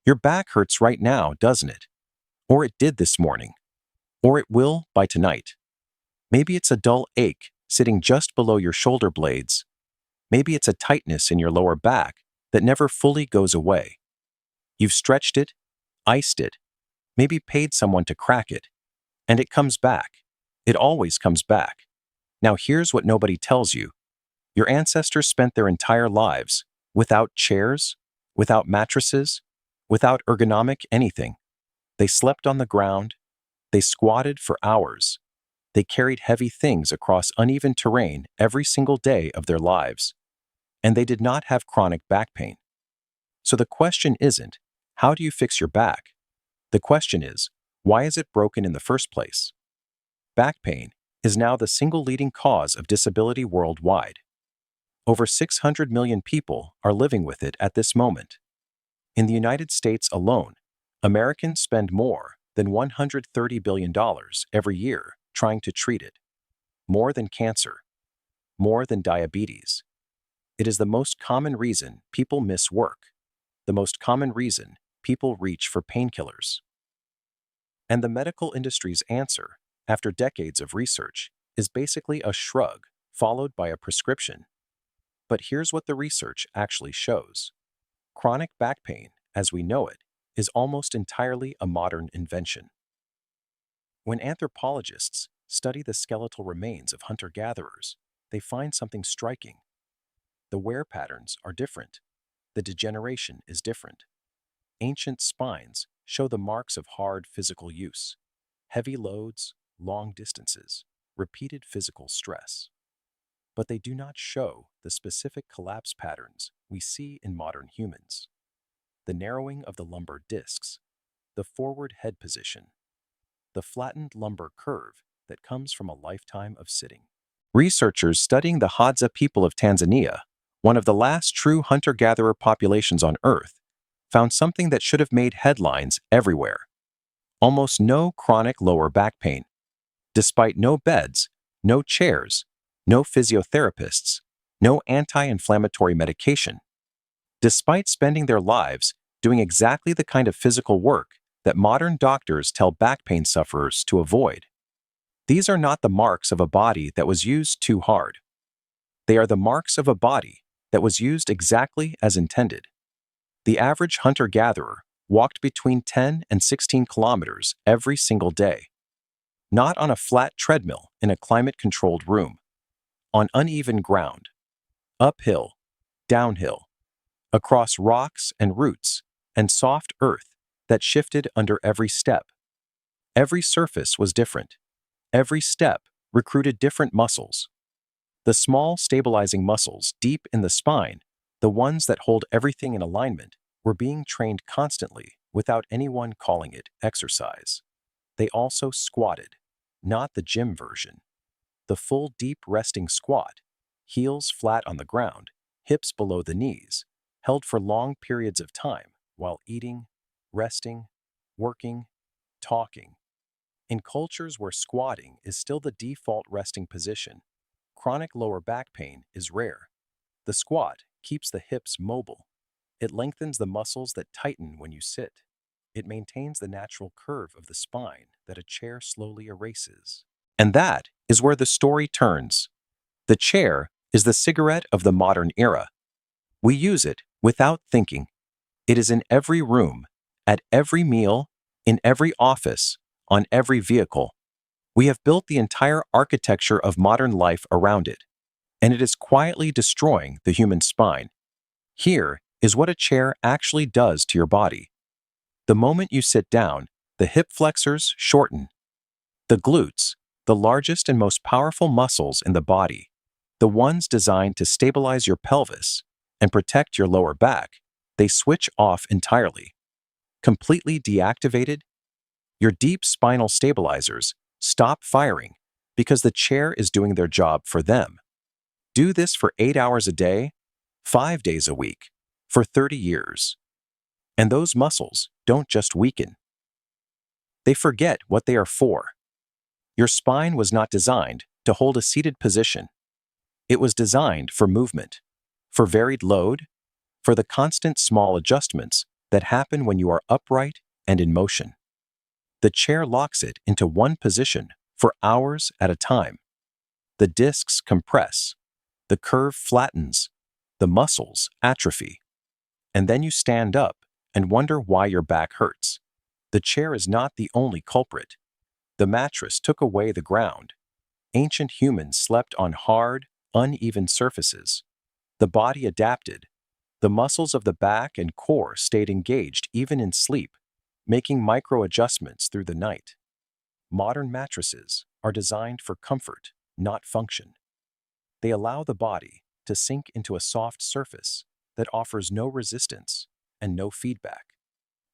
Your back hurts right now, doesn't it? Or it did this morning. Or it will by tonight. Maybe it's a dull ache sitting just below your shoulder blades. Maybe it's a tightness in your lower back that never fully goes away. You've stretched it, iced it, maybe paid someone to crack it, and it comes back. It always comes back. Now here's what nobody tells you. Your ancestors spent their entire lives without chairs, without mattresses, without ergonomic anything. They slept on the ground. They squatted for hours. They carried heavy things across uneven terrain every single day of their lives. And they did not have chronic back pain. So the question isn't, how do you fix your back? The question is, why is it broken in the first place? Back pain is now the single leading cause of disability worldwide. Over 600 million people are living with it at this moment. In the United States alone, Americans spend more than $130 billion every year trying to treat it. More than cancer. More than diabetes. It is the most common reason people miss work. The most common reason people reach for painkillers. And the medical industry's answer, after decades of research, is basically a shrug followed by a prescription. But here's what the research actually shows. Chronic back pain, as we know it, is almost entirely a modern invention. When anthropologists study the skeletal remains of hunter-gatherers, they find something striking. The wear patterns are different. The degeneration is different. Ancient spines show the marks of hard physical use, heavy loads, long distances, repeated physical stress. But they do not show the specific collapse patterns we see in modern humans. The narrowing of the lumbar discs, the forward head position, the flattened lumbar curve that comes from a lifetime of sitting. Researchers studying the Hadza people of Tanzania, one of the last true hunter-gatherer populations on Earth, found something that should have made headlines everywhere. Almost no chronic lower back pain. Despite no beds, no chairs, no physiotherapists, no anti-inflammatory medication. Despite spending their lives doing exactly the kind of physical work that modern doctors tell back pain sufferers to avoid. These are not the marks of a body that was used too hard. They are the marks of a body that was used exactly as intended. The average hunter-gatherer walked between 10 and 16 kilometers every single day. Not on a flat treadmill in a climate-controlled room. On uneven ground. Uphill, downhill. Across rocks and roots and soft earth that shifted under every step. Every surface was different. Every step recruited different muscles. The small stabilizing muscles deep in the spine, the ones that hold everything in alignment, were being trained constantly without anyone calling it exercise. They also squatted, not the gym version. The full deep resting squat, heels flat on the ground, hips below the knees, held for long periods of time while eating, resting, working, talking. In cultures where squatting is still the default resting position, chronic lower back pain is rare. The squat keeps the hips mobile. It lengthens the muscles that tighten when you sit. It maintains the natural curve of the spine that a chair slowly erases. And that is where the story turns. The chair is the cigarette of the modern era. We use it without thinking. It is in every room, at every meal, in every office, on every vehicle. We have built the entire architecture of modern life around it, and it is quietly destroying the human spine. Here is what a chair actually does to your body. The moment you sit down, the hip flexors shorten. The glutes, the largest and most powerful muscles in the body, the ones designed to stabilize your pelvis and protect your lower back, they switch off entirely. Completely deactivated, your deep spinal stabilizers stop firing because the chair is doing their job for them. Do this for 8 hours a day, 5 days a week, for 30 years. And those muscles don't just weaken. They forget what they are for. Your spine was not designed to hold a seated position. It was designed for movement, for varied load, for the constant small adjustments that happen when you are upright and in motion. The chair locks it into one position for hours at a time. The discs compress, the curve flattens, the muscles atrophy. And then you stand up and wonder why your back hurts. The chair is not the only culprit. The mattress took away the ground. Ancient humans slept on hard, uneven surfaces. The body adapted. The muscles of the back and core stayed engaged even in sleep, making micro-adjustments through the night. Modern mattresses are designed for comfort, not function. They allow the body to sink into a soft surface that offers no resistance and no feedback.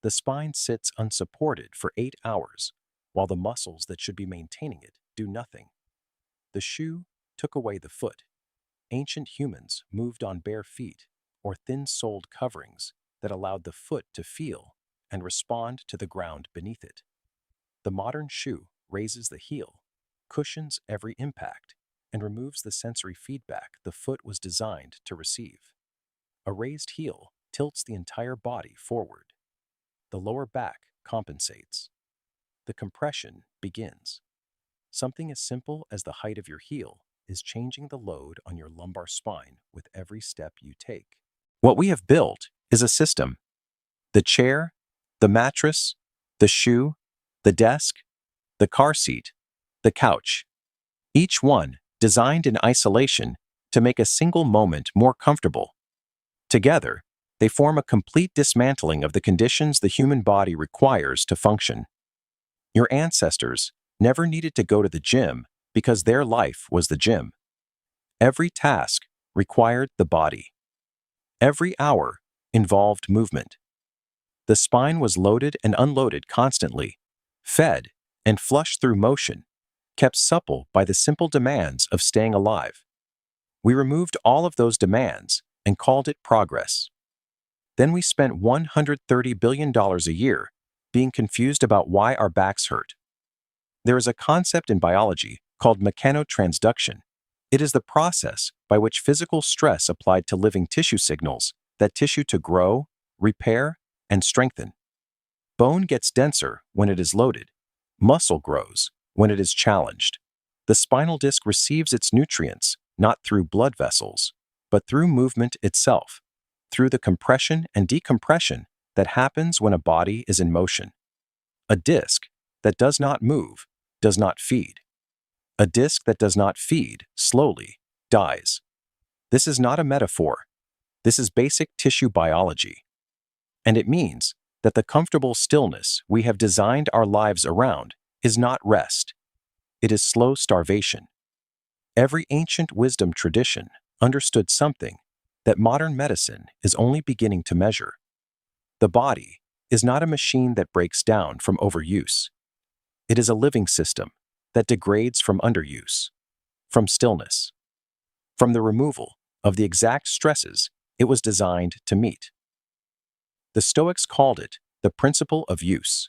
The spine sits unsupported for 8 hours, while the muscles that should be maintaining it do nothing. The shoe took away the foot. Ancient humans moved on bare feet or thin-soled coverings that allowed the foot to feel and respond to the ground beneath it. The modern shoe raises the heel, cushions every impact, and removes the sensory feedback the foot was designed to receive. A raised heel tilts the entire body forward. The lower back compensates. The compression begins. Something as simple as the height of your heel is changing the load on your lumbar spine with every step you take. What we have built is a system. The chair, the mattress, the shoe, the desk, the car seat, the couch. Each one designed in isolation to make a single moment more comfortable. Together, they form a complete dismantling of the conditions the human body requires to function. Your ancestors never needed to go to the gym because their life was the gym. Every task required the body. Every hour involved movement. The spine was loaded and unloaded constantly, fed and flushed through motion, kept supple by the simple demands of staying alive. We removed all of those demands and called it progress. Then we spent $130 billion a year being confused about why our backs hurt. There is a concept in biology called mechanotransduction. It is the process by which physical stress applied to living tissue signals that tissue to grow, repair, and strengthen. Bone gets denser when it is loaded. Muscle grows when it is challenged. The spinal disc receives its nutrients not through blood vessels, but through movement itself, through the compression and decompression that happens when a body is in motion. A disc that does not move does not feed. A disc that does not feed slowly dies. This is not a metaphor. This is basic tissue biology. And it means that the comfortable stillness we have designed our lives around is not rest. It is slow starvation. Every ancient wisdom tradition understood something that modern medicine is only beginning to measure. The body is not a machine that breaks down from overuse. It is a living system that degrades from underuse, from stillness, from the removal of the exact stresses it was designed to meet. The Stoics called it the principle of use.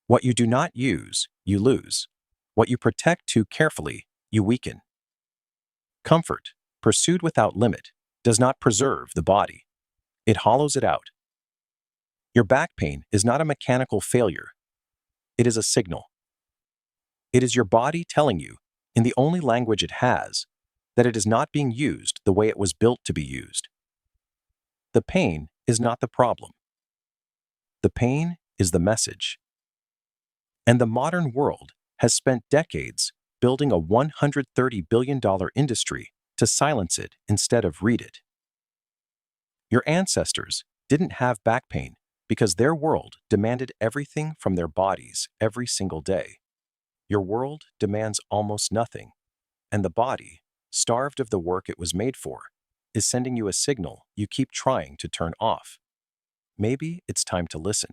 What you do not use, you lose. What you protect too carefully, you weaken. Comfort, pursued without limit, does not preserve the body. It hollows it out. Your back pain is not a mechanical failure. It is a signal. It is your body telling you, in the only language it has, that it is not being used the way it was built to be used. The pain is not the problem. The pain is the message. And the modern world has spent decades building a $130 billion industry to silence it instead of read it. Your ancestors didn't have back pain because their world demanded everything from their bodies every single day. Your world demands almost nothing, and the body, starved of the work it was made for, is sending you a signal you keep trying to turn off. Maybe it's time to listen.